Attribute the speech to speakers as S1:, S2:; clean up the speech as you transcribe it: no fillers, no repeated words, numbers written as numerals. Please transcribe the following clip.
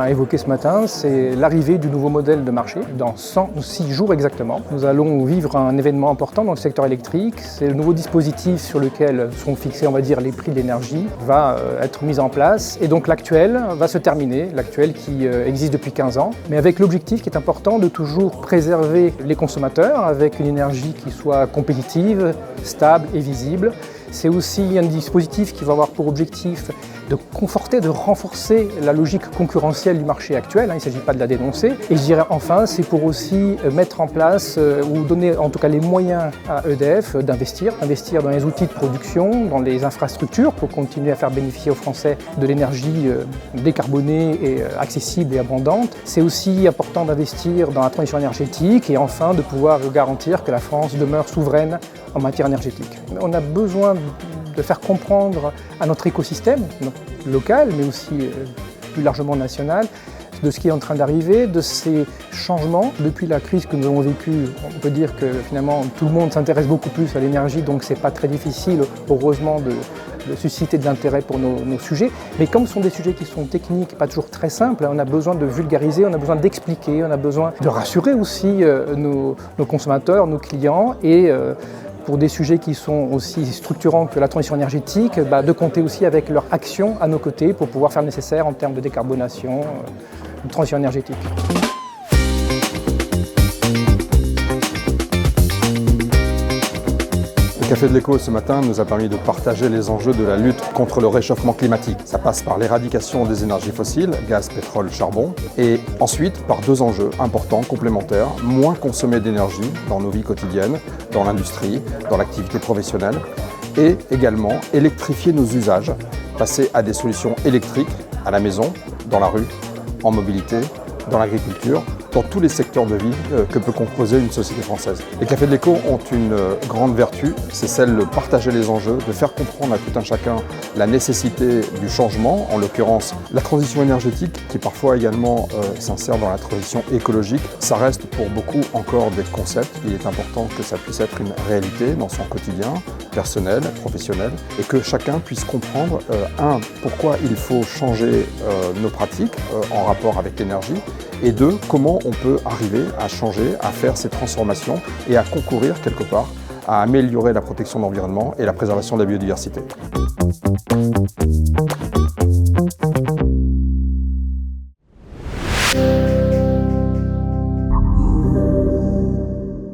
S1: a évoqué ce matin, c'est l'arrivée du nouveau modèle de marché. Dans 106 jours exactement, nous allons vivre un événement important dans le secteur électrique. C'est le nouveau dispositif sur lequel sont fixés, on va dire, les prix de l'énergie va être mis en place. Et donc l'actuel va se terminer, l'actuel qui existe depuis 15 ans, mais avec l'objectif qui est important de toujours préserver les consommateurs avec une énergie qui soit compétitive, stable et visible. C'est aussi un dispositif qui va avoir pour objectif de conforter, de renforcer la logique concurrentielle du marché actuel. Il ne s'agit pas de la dénoncer. Et je dirais enfin, c'est pour aussi mettre en place ou donner en tout cas les moyens à EDF d'investir dans les outils de production, dans les infrastructures pour continuer à faire bénéficier aux Français de l'énergie décarbonée et accessible et abondante. C'est aussi important d'investir dans la transition énergétique et enfin de pouvoir garantir que la France demeure souveraine en matière énergétique. On a besoin de faire comprendre à notre écosystème local, mais aussi plus largement national, de ce qui est en train d'arriver, de ces changements. Depuis la crise que nous avons vécue, on peut dire que finalement tout le monde s'intéresse beaucoup plus à l'énergie, donc c'est pas très difficile, heureusement, de susciter de l'intérêt pour nos sujets. Mais comme ce sont des sujets qui sont techniques, pas toujours très simples, on a besoin de vulgariser, on a besoin d'expliquer, on a besoin de rassurer aussi nos consommateurs, nos clients et pour des sujets qui sont aussi structurants que la transition énergétique, de compter aussi avec leur action à nos côtés pour pouvoir faire le nécessaire en termes de décarbonation, de transition énergétique.
S2: Le Café de l'Écho ce matin nous a permis de partager les enjeux de la lutte contre le réchauffement climatique. Ça passe par l'éradication des énergies fossiles, gaz, pétrole, charbon, et ensuite par deux enjeux importants, complémentaires, moins consommer d'énergie dans nos vies quotidiennes, dans l'industrie, dans l'activité professionnelle, et également électrifier nos usages, passer à des solutions électriques à la maison, dans la rue, en mobilité, dans l'agriculture, dans tous les secteurs de vie que peut composer une société française. Les Cafés de l'Écho ont une grande vertu, c'est celle de partager les enjeux, de faire comprendre à tout un chacun la nécessité du changement, en l'occurrence la transition énergétique, qui parfois également s'insère dans la transition écologique. Ça reste pour beaucoup encore des concepts, il est important que ça puisse être une réalité dans son quotidien, personnel, professionnel, et que chacun puisse comprendre, pourquoi il faut changer nos pratiques en rapport avec l'énergie, et deux, comment on peut arriver à changer, à faire ces transformations et à concourir quelque part à améliorer la protection de l'environnement et la préservation de la biodiversité.